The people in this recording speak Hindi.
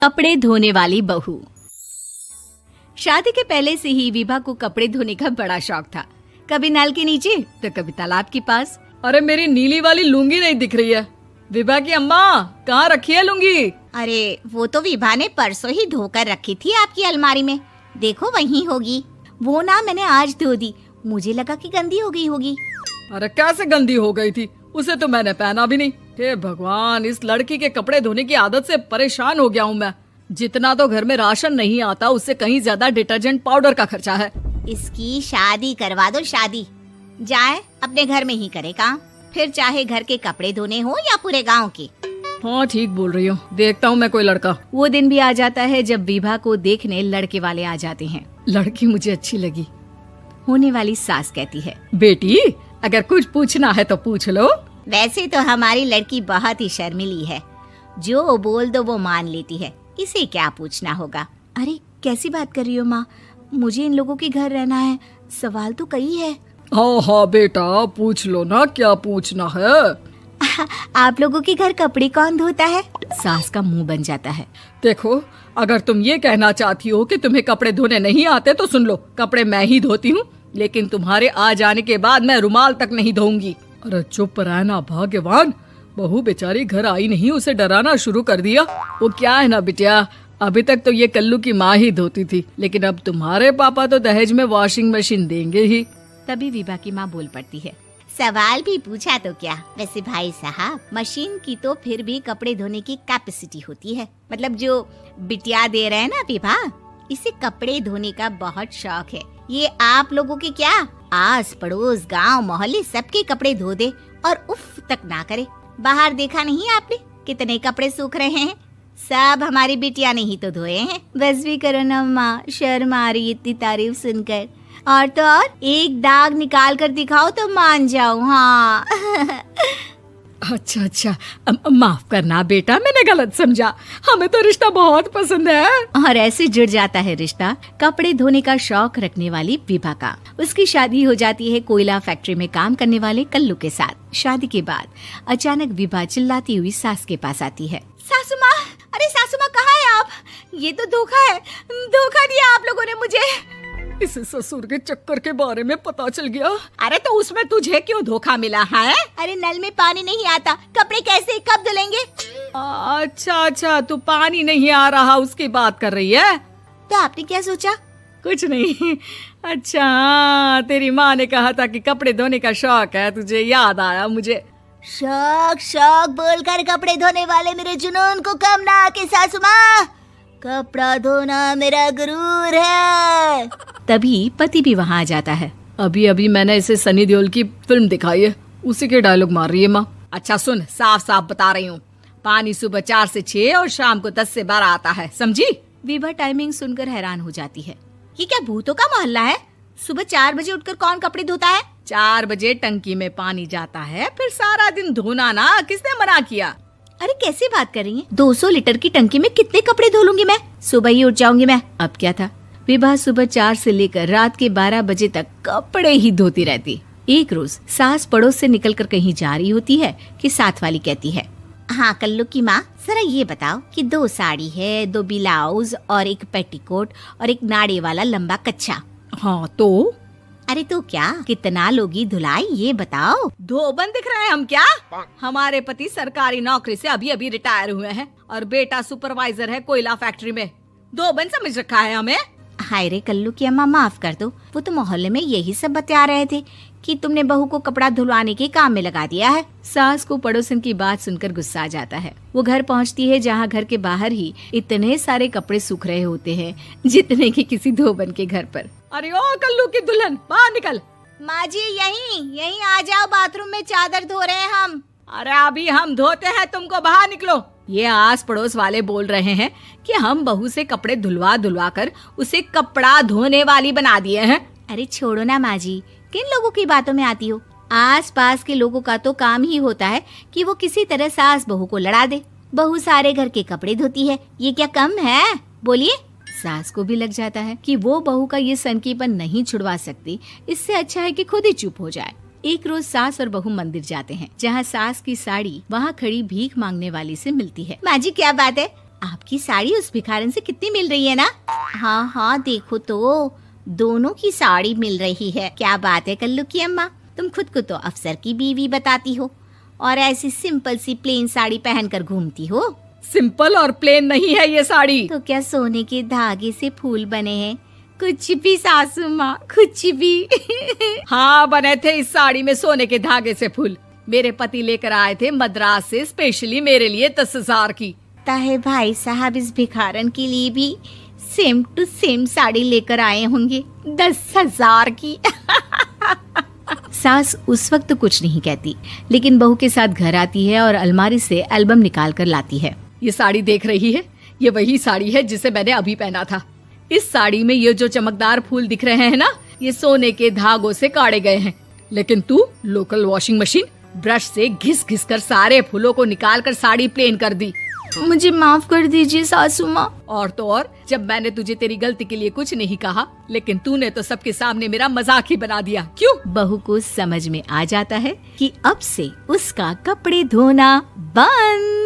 कपड़े धोने वाली बहू। शादी के पहले से ही विभा को कपड़े धोने का बड़ा शौक था। कभी नल के नीचे तो कभी तालाब के पास। अरे मेरी नीली वाली लुंगी नहीं दिख रही है। विभा की अम्मा, कहाँ रखी है लुंगी? अरे वो तो विभा ने परसों ही धोकर रखी थी आपकी अलमारी में, देखो वहीं होगी। वो ना मैंने आज धो दी, मुझे लगा कि गंदी हो गई होगी। अरे कैसे गंदी हो गई थी, उसे तो मैंने पहना भी नहीं। हे भगवान, इस लड़की के कपड़े धोने की आदत से परेशान हो गया हूँ मैं। जितना तो घर में राशन नहीं आता, उससे कहीं ज्यादा डिटर्जेंट पाउडर का खर्चा है। इसकी शादी करवा दो, शादी जाए अपने घर में ही करे काम, फिर चाहे घर के कपड़े धोने हो या पूरे गांव के। हाँ ठीक बोल रही हो, देखता हूँ मैं कोई लड़का। वो दिन भी आ जाता है जब विभा को देखने लड़के वाले आ जाते हैं। लड़की मुझे अच्छी लगी। होने वाली सास कहती है, बेटी अगर कुछ पूछना है तो पूछ लो। वैसे तो हमारी लड़की बहुत ही शर्मीली है, जो बोल दो वो मान लेती है, इसे क्या पूछना होगा। अरे कैसी बात कर रही हो माँ, मुझे इन लोगों के घर रहना है, सवाल तो कई है। हाँ हाँ बेटा, पूछ लो ना, क्या पूछना है। आप लोगों के घर कपड़े कौन धोता है? सास का मुंह बन जाता है। देखो, अगर तुम ये कहना चाहती हो कि तुम्हें कपड़े धोने नहीं आते तो सुन लो, कपड़े मैं ही धोती हूँ, लेकिन तुम्हारे आ जाने के बाद मैं रुमाल तक नहीं धोऊंगी। अरे चुप रहना भाग्यवान, बहू बेचारी घर आई नहीं, उसे डराना शुरू कर दिया। वो क्या है ना बिटिया, अभी तक तो ये कल्लू की माँ ही धोती थी, लेकिन अब तुम्हारे पापा तो दहेज में वॉशिंग मशीन देंगे ही। तभी विभा की माँ बोल पड़ती है, सवाल भी पूछा तो क्या। वैसे भाई साहब, मशीन की तो फिर भी कपड़े धोने की कैपेसिटी होती है। मतलब जो बिटिया दे रहे हैं ना विभा, इसे कपड़े धोने का बहुत शौक है। ये आप लोगों के क्या, आस पड़ोस गांव मोहल्ले सबके कपड़े धो दे और उफ तक ना करे। बाहर देखा नहीं आपने कितने कपड़े सूख रहे हैं, सब हमारी बिटिया ने ही तो धोए हैं। बस भी करो ना माँ, शर्म आ रही इतनी तारीफ सुनकर। और तो और एक दाग निकाल कर दिखाओ तो मान जाऊँ। हाँ अच्छा, माफ करना बेटा, मैंने गलत समझा। हमें तो रिश्ता बहुत पसंद है। और ऐसे जुड़ जाता है रिश्ता कपड़े धोने का शौक रखने वाली विभा का। उसकी शादी हो जाती है कोयला फैक्ट्री में काम करने वाले कल्लू के साथ। शादी के बाद अचानक विभा चिल्लाती हुई सास के पास आती है। सासू माँ, अरे सासू माँ कहाँ है आप? ये तो धोखा है, धोखा दिया आप लोगों ने मुझे। इसे ससुर के चक्कर के बारे में पता चल गया। अरे तो उसमें तुझे क्यों धोखा मिला है? अरे नल में पानी नहीं आता, कपड़े कैसे कब धुलेंगे? अच्छा, तू पानी नहीं आ रहा उसकी बात कर रही है। तो आपने क्या सोचा? कुछ नहीं। अच्छा, तेरी माँ ने कहा था कि कपड़े धोने का शौक है तुझे, याद आया मुझे। शौक बोलकर कपड़े धोने वाले मेरे जुनून को कम ना आके सासू माँ, कपड़ा धोना मेरा गुरूर है। तभी पति भी वहाँ आ जाता है। अभी मैंने इसे सनी देओल की फिल्म दिखाई है, उसी के डायलॉग मार रही है माँ। अच्छा सुन, साफ साफ बता रही हूँ, पानी सुबह 4 से 6 और शाम को 10 से 12 आता है, समझी? विभा टाइमिंग सुनकर हैरान हो जाती है। ये क्या भूतों का मोहल्ला है? सुबह 4 बजे उठकर कौन कपड़े धोता है? 4 बजे टंकी में पानी जाता है, फिर सारा दिन धोना ना, किसने मना किया? अरे कैसी बात कर रही हैं? 200 लीटर की टंकी में कितने कपड़े धो लूंगी मैं, सुबह ही उठ जाऊंगी मैं। अब क्या था, विभा सुबह 4 से लेकर रात के 12 बजे तक कपड़े ही धोती रहती। एक रोज सास पड़ोस से निकलकर कहीं जा रही होती है कि साथ वाली कहती है, हाँ कल्लू की माँ, जरा ये बताओ कि 2 साड़ी है, 2 ब्लाउज और एक पेटीकोट और एक नाड़े वाला लंबा कच्छा। हाँ तो? अरे तो क्या, कितना लोगी धुलाई ये बताओ। धोबन दिख रहे हैं हम क्या? हमारे पति सरकारी नौकरी से अभी रिटायर हुए हैं और बेटा सुपरवाइजर है कोयला फैक्ट्री में। धोबन समझ रखा है हमें? हाय रे कल्लू की अम्मा, माफ कर दो, वो तो मोहल्ले में यही सब बता रहे थे कि तुमने बहू को कपड़ा धुलवाने के काम में लगा दिया है। सास को पड़ोसन की बात सुनकर गुस्सा आ जाता है। वो घर पहुंचती है जहां घर के बाहर ही इतने सारे कपड़े सूख रहे होते हैं जितने कि किसी धोबन के घर पर। अरे ओ कल्लू की दुल्हन, बाहर निकल। माँ जी यहीं आ जाओ, बाथरूम में चादर धो रहे हैं हम। अरे अभी हम धोते हैं, तुमको बाहर निकलो। ये आस पड़ोस वाले बोल रहे हैं कि हम बहू से कपड़े धुलवा कर उसे कपड़ा धोने वाली बना दिए हैं। अरे छोड़ो ना माँ जी, किन लोगों की बातों में आती हो? आस पास के लोगों का तो काम ही होता है कि वो किसी तरह सास बहू को लड़ा दे। बहू सारे घर के कपड़े धोती है, ये क्या कम है? बोलिए। सास को भी लग जाता है कि वो बहू का ये सनकीपन नहीं छुड़वा सकती, इससे अच्छा है कि खुद ही चुप हो जाए। एक रोज सास और बहू मंदिर जाते हैं, जहाँ सास की साड़ी वहाँ खड़ी भीख मांगने वाली से मिलती है। माँ जी क्या बात है, आपकी साड़ी उस भिखारन से कितनी मिल रही है ना? हाँ हाँ देखो तो, दोनों की साड़ी मिल रही है। क्या बात है कल्लू की अम्मा, तुम खुद को तो अफसर की बीवी बताती हो और ऐसी सिंपल सी प्लेन साड़ी पहनकर घूमती हो। सिंपल और प्लेन नहीं है ये साड़ी। तो क्या सोने के धागे से फूल बने हैं? कुछ भी सासू माँ, कुछ भी। हाँ बने थे इस साड़ी में सोने के धागे से फूल। मेरे पति लेकर आए थे मद्रास से स्पेशली मेरे लिए 10,000 की। ताहे भाई साहब इस भिखारन के लिए भी सेम टू सेम साड़ी लेकर आए होंगे 10,000 की। सास उस वक्त तो कुछ नहीं कहती, लेकिन बहू के साथ घर आती है और अलमारी से एल्बम निकाल कर लाती है। ये साड़ी देख रही है, ये वही साड़ी है जिसे मैंने अभी पहना था। इस साड़ी में ये जो चमकदार फूल दिख रहे हैं ना, ये सोने के धागों से काढ़े गए हैं। लेकिन तू लोकल वॉशिंग मशीन ब्रश से घिस घिस कर सारे फूलों को निकाल कर साड़ी प्लेन कर दी। मुझे माफ कर दीजिए सासू माँ। और तो और, जब मैंने तुझे तेरी गलती के लिए कुछ नहीं कहा, लेकिन तूने तो सबके सामने मेरा मजाक ही बना दिया। क्यों? बहू को समझ में आ जाता है कि अब से उसका कपड़े धोना बंद।